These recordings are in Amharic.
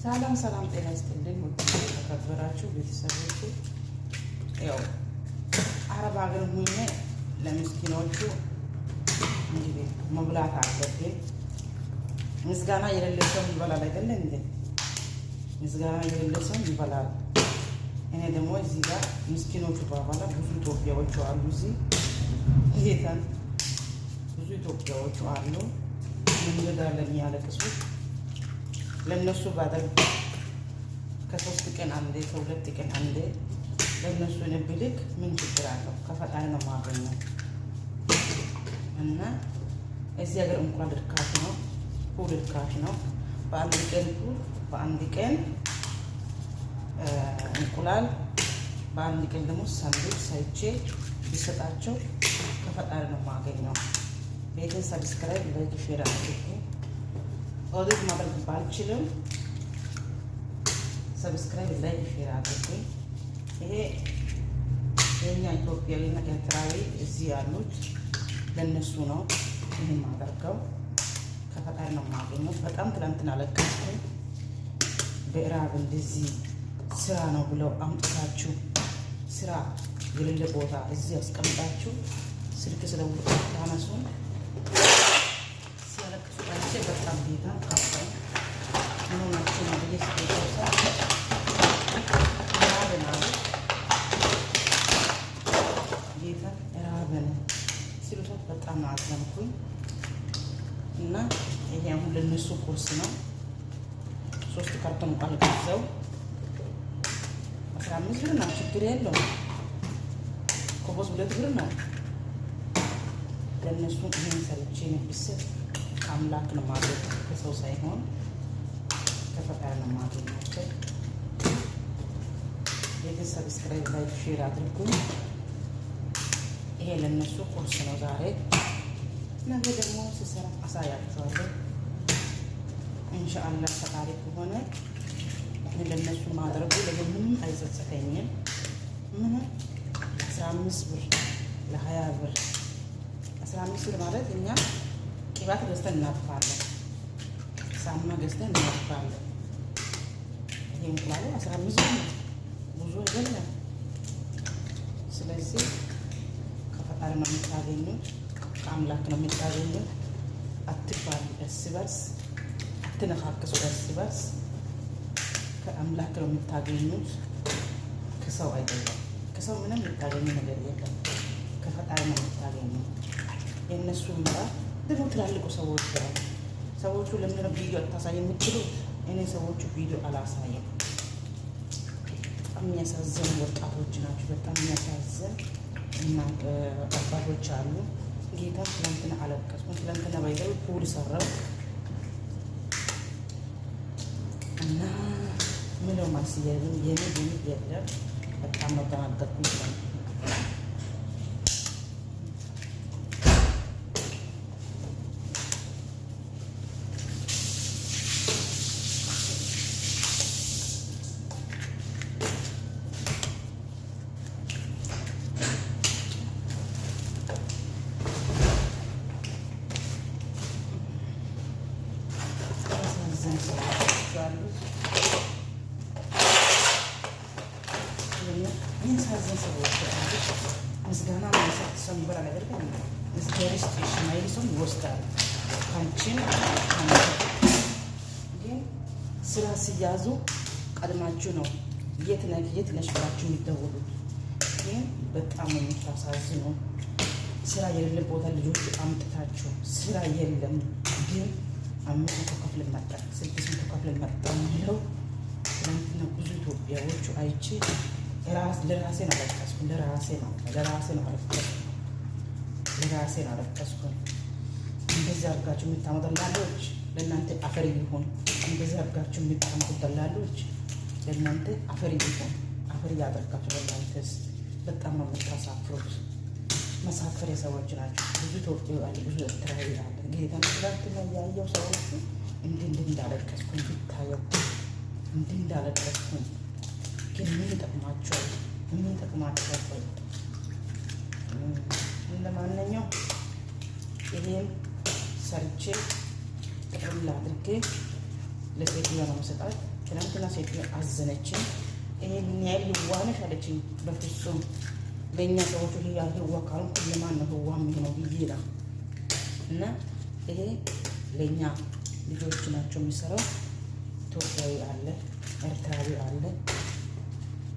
ሰላም ሰላም፣ ጤና ይስጥልኝ ውድ የተከበራችሁ ቤተሰቦቼ። ያው አረብ ሀገር ሆኜ ለምስኪኖቹ እንግዲህ መብላት አለብኝ። ምስጋና የሌለ ሰው ይበላል አይደለ እንዴ? ምስጋና የሌለ ሰው ይበላል። እኔ ደግሞ እዚህ ጋር ምስኪኖቹ ባባላ ብዙ ኢትዮጵያዎች አሉ። እዚህ ጌታን ብዙ ኢትዮጵያዎች አሉ። መንገድ አለ የሚያለቅሱት ለነሱ ባደርግ ከ3 ቀን አንዴ ከ2 ቀን አንዴ ለነሱ ንብልክ ምን ችግር አለው? ከፈጣሪ ነው ማገኘው። እና እዚህ ሀገር እንኳን ርካሽ ነው፣ ፉል ርካሽ ነው። በአንድ ቀን ፉል፣ በአንድ ቀን እንቁላል፣ በአንድ ቀን ደግሞ ሳንዱች ሳይቼ ቢሰጣቸው ከፈጣሪ ነው ማገኘው። ቤቴን ሰብስክራይብ፣ ላይክ፣ ሼር አድርጉ። ኦዲት ማድረግ ባልችልም ሰብስክራይብ ላይክ ሼር አድርጉኝ። ይሄ የኛ ኢትዮጵያዊና ኤርትራዊ እዚህ ያሉት ለነሱ ነው ይሄን ማደርገው። ከፈጣሪ ነው ማገኘው። በጣም ትላንትና አለቀስኩኝ። በእራብ እንደዚህ ስራ ነው ብለው አምጥታችሁ ስራ የሌለ ቦታ እዚህ አስቀምጣችሁ ስልክ ስለውጥ ታነሱ በጣም ቤታ ካፋይ ምንሆናቸው ነው ብዬ ስቤተሰ ራብን አሉ ጌታ ራብን ሲሉት በጣም አዘንኩኝ። እና ይሄ አሁን ለነሱ ቁርስ ነው። 3 ካርቶን እንኳን ገዛው 15 ብር ነው። ችግር የለውም። ኮቦስ 2 ብር ነው። ለነሱ ይሄን ሰርቼ ንብስት አምላክ ነው ማለት ከሰው ሳይሆን ከፈጣሪ ነው ማለት። ቤተሰብ ሰብስክራይብ፣ ላይክ፣ ሼር አድርጉኝ። ይሄ ለነሱ ቁርስ ነው ዛሬ። ነገ ደግሞ ስሰራ አሳያችኋለሁ ኢንሻአላህ። ፈጣሪ ከሆነ ለነሱ ማድረጉ ለምንም አይጸጸተኝም። ምን 15 ብር ለ20 ብር 15 ብር ማለት እኛ ቅባት ገዝተን እናጥፋለን፣ ሳሙና ገዝተን እናጥፋለን። ይሄ እንቁላሉ 15 ብር ነው፣ ብዙ አይደለም። ስለዚህ ከፈጣሪ ነው የምታገኙት፣ ከአምላክ ነው የምታገኙት። አትባሉ እርስ በርስ፣ አትነካከሱ እርስ በርስ። ከአምላክ ነው የምታገኙት፣ ከሰው አይደለም። ከሰው ምንም የምታገኙ ነገር የለም፣ ከፈጣሪ ነው የምታገኙት። የእነሱ ምራ ደግሞ ትላልቁ ሰዎች አሉ። ሰዎቹ ለምን ቪዲዮ አታሳይ የምትሉት? እኔ ሰዎቹ ቪዲዮ አላሳየም። በጣም የሚያሳዝኑ ወጣቶች ናቸው። በጣም የሚያሳዝን እና አባቶች አሉ። ጌታ ትላንትና አለቀስኩ። ትላንትና ባይዘው ፑል ሰራው እና ምለው ማስያዝም የኔ የለም። በጣም ነው ተናገርኩኝ። ምስጋና ማይሰጥ ሰው ይበላል አይደል? ምስጋና ማይሰጥ ሰው ይወስዳል። ካንቺን ግን ስራ ሲያዙ ቀድማችሁ ነው የት ነሽ ብላችሁ የሚደውሉት። ግን በጣም ነው የምታሳዝኑ። ስራ የሌለ ቦታ ልጆች አምጥታችሁ ስራ የለም ግን 500 ከፍለን መጣ 600 ከፍለን መጣ የሚለው ትናንትና ብዙ ኢትዮጵያዎቹ አይቼ ለራሴ ነው አለቀስኩ። ለራሴ ነው አለቀስኩ። እንደዚህ አድርጋችሁ የምታመጡ ደላሎች ለእናንተ አፈር ይሁን። እንደዚህ አድርጋችሁ የምታመጡ ደላሎች ለእናንተ አፈር ይሁን። አፈር ያደርጋችሁ። ለእናንተስ በጣም ነው የምታሳፍሩት። መሳፈሪያ ሰዎች ናቸው። ብዙ ኢትዮጵያዊ አለ፣ ብዙ ኤርትራዊ አለ። ጌታ ትላንትና ያየው ሰዎቹ እንዲህ እንዳለቀስኩኝ ብታየው እንዲህ እንዳለቀስኩኝ። ግን ምን ይጠቅማቸዋል? ምን ይጠቅማቸዋል? ለማንኛውም ይሄን ሰርቼ ጥቅል አድርጌ ለሴትዮዋ ነው የምሰጣት። ትናንትና ሴትዮዋ አዘነችን። ይሄን ያህል ህዋነሽ አለችኝ። በፍጹም ለእኛ ሰዎቹ ይሄ ያህል ህዋ ካልሆንኩ ለማን ነው ህዋ የሚሆነው ብዬ ነው። እና ይሄ ለእኛ ልጆች ናቸው የሚሰራው። ኢትዮጵያዊ አለ፣ ኤርትራዊ አለ።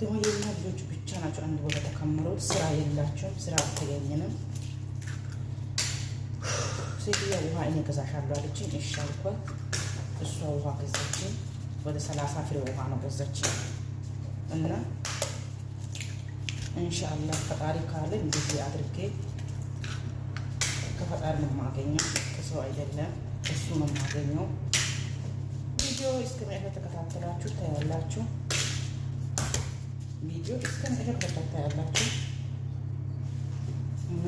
ደግሞ የኛ ልጆች ብቻ ናቸው አንድ ቦታ ተከምረው ስራ የላቸውም። ስራ አልተገኘንም። ሴትዮዋ ውሃ እኔ ገዛሻለሁ አለችኝ። እሺ አልኳት። እሷ ውሃ ገዛችኝ። ወደ 30 ፍሬ ውሃ ነው ገዛችኝ። እና ኢንሻአላህ ፈጣሪ ካለ እንደዚህ አድርጌ ከፈጣሪ ነው የማገኘው፣ ከሰው አይደለም፣ እሱ ነው የማገኘው። ቪዲዮ እስከመጨረሻ ተከታተላችሁ ታያላችሁ። ቪዲዮ እስከመጨረሻ ታያላችሁ። እና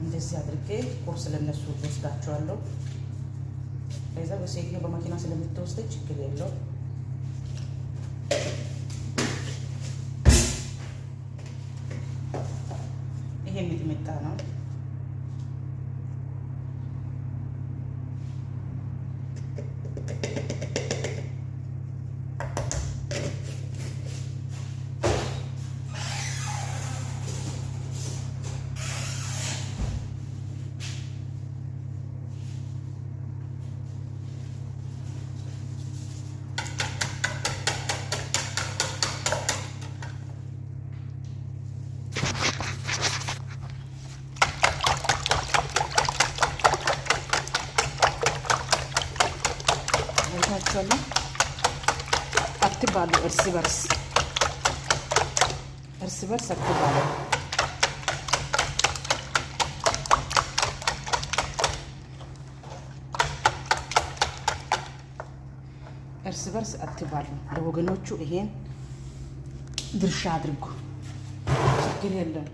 እንደዚህ አድርጌ ቁርስ ለነሱ ወስዳቸዋለሁ። ለዛ በሴትዮ በመኪና ስለምትወስደኝ ችግር የለው። ይሄ ሚጥሚጣ ነው። አትባሉ፣ እርስ በርስ አትባሉ። እርስ በርስ አትባሉ። ለወገኖቹ ይሄን ድርሻ አድርጉ። ችግር የለም።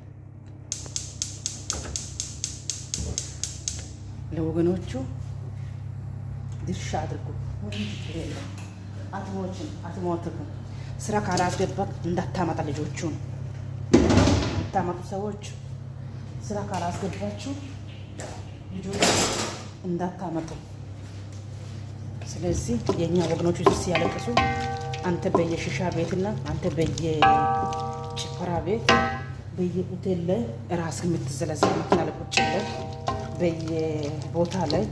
ለወገኖቹ ድርሻ አድርጉ። ችግር የለም። አትሞትም። ስራ ካላስገባት እንዳታመጣ ልጆቹን የምታመጡ ሰዎች ስራ ካላስገባችሁ ልጆች እንዳታመጡ። ስለዚህ የእኛ ወገኖቹ ሲያለቅሱ አንተ በየሽሻ ቤትና አንተ በየጭፈራ ቤት በየሆቴል ላይ ራስ የምትዘለዘል መኪና ላይ ቁጭ ብለህ በየቦታ ላይ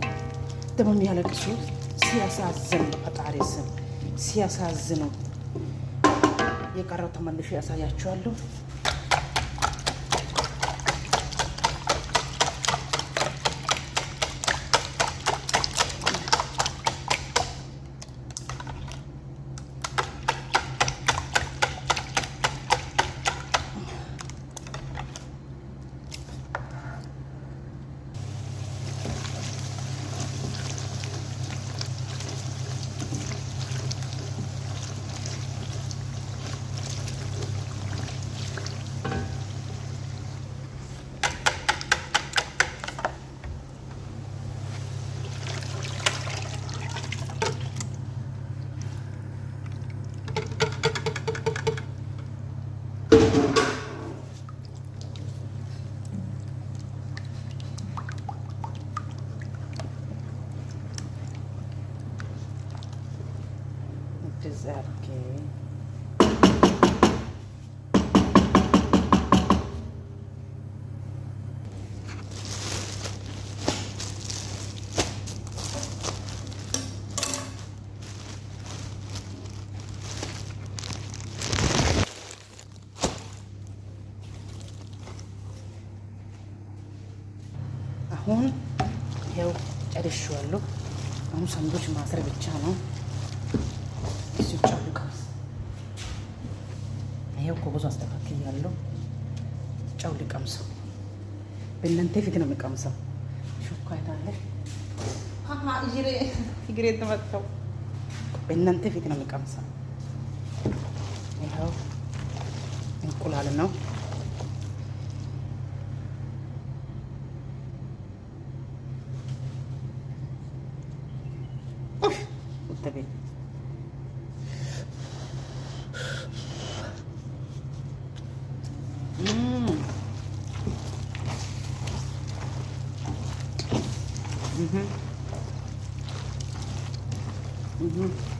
ደግሞ የሚያለቅሱት ሲያሳዝን፣ በፈጣሪ ስም ሲያሳዝኑ። የቀረው ተመልሼ ያሳያችኋለሁ። አሁን ያው ጨርሼዋለሁ። አሁን ሳንዱች ማስር ብቻ ነው። እዚህ ጫሉ ቀምስ ይሄው ኮቦዝ አስተካክያለሁ። ጫው ልቀምሰው። በእናንተ ፊት ነው የምቀምሰው። ሹካ አይታለ እግሬ ተመታው። በእናንተ ፊት ነው የምቀምሰው። ይኸው እንቁላል ነው።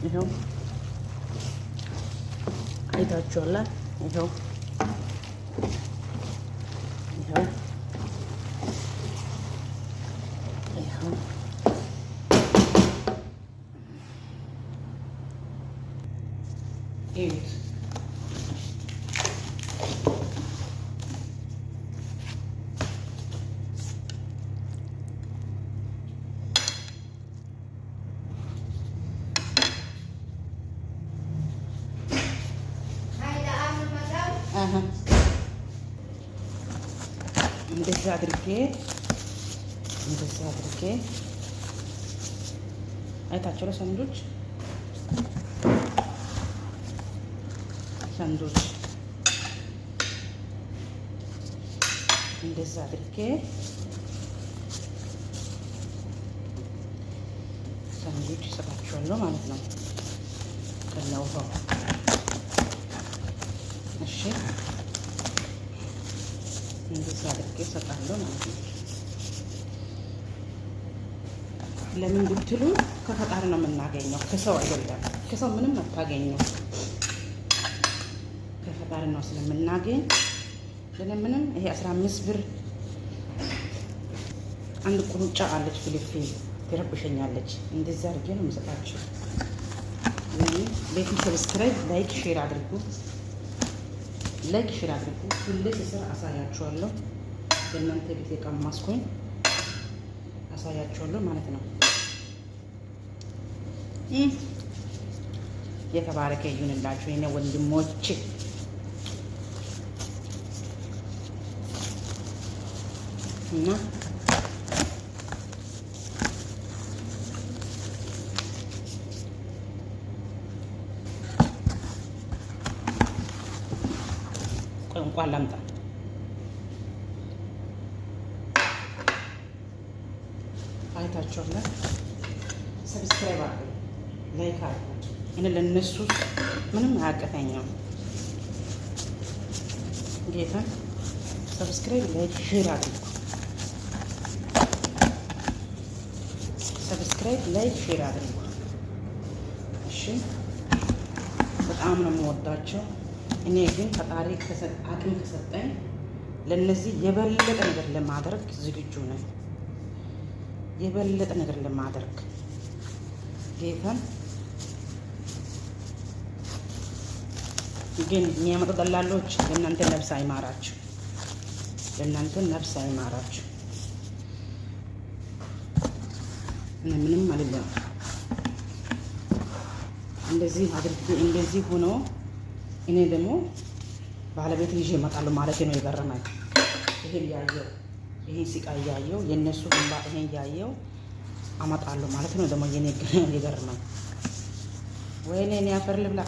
ይኸው አይታችኋል። ይኸው ይኸው ይኸው እዩት። እንደዚህ አድርጌ አይታችሁ ሳንዱች እንደዚህ አድርጌ ሳንዱች ይሰጣችኋለሁ ማለት ነው ከነውሃው። እሺ እንደዚህ አድርጌ እሰጣለሁ ማለት ነው። ለምን ብትሉ ከፈጣሪ ነው የምናገኘው፣ ከሰው አይደለም። ከሰው ምንም አታገኘው፣ ከፈጣሪ ነው ስለምናገኝ። ምንም ይሄ 15 ብር አንድ ቁንጫ አለች ፍልፍል ትረብሸኛለች። እንደዚህ አድርጌ ነው የምሰጣችሁ። ቤት ሰብስክራይብ፣ ላይክ፣ ሼር አድርጉ። ሁሌ ስራ አሳያችኋለሁ። በእናንተ ቤት የቀማስኩኝ አሳያችኋለሁ ማለት ነው። የተባረከ ይሁንላችሁ የኔ ወንድሞች። እና እንኳን ላምጣ አይታችኋል። ሰብስክራይብ አድርጉ፣ ላይክ አድርጉ። እኔ ለነሱ ምንም አያቀተኝም። ጌታ ሰብስክራይብ፣ ላይክ፣ ሼር አድርጉ። ሰብስክራይብ፣ ላይክ፣ ሼር አድርጉ። እሺ፣ በጣም ነው የምወዳቸው። እኔ ግን ፈጣሪ አቅም ከሰጠኝ ለነዚህ የበለጠ ነገር ለማድረግ ዝግጁ ነኝ። የበለጠ ነገር ለማድረግ ጌታን ግን የሚያመጡ ደላሎች ለእናንተ ነፍስ አይማራችሁ፣ እኔ ምንም አልልም። እንደዚህ አድርጌ እንደዚህ ሆኖ እኔ ደግሞ ባለቤት ይዤ እመጣለሁ ማለት ነው። የገረመኝ ይሄን ሲቃ እያየው የእነሱ ግንባ ይሄን እያየው አመጣለሁ ማለት ነው። ደግሞ የኔ የገረመኝ ወይኔ እኔ አፈር ልብላ።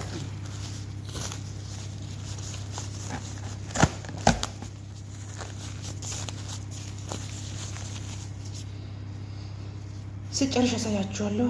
ስጨርሽ አሳያችኋለሁ።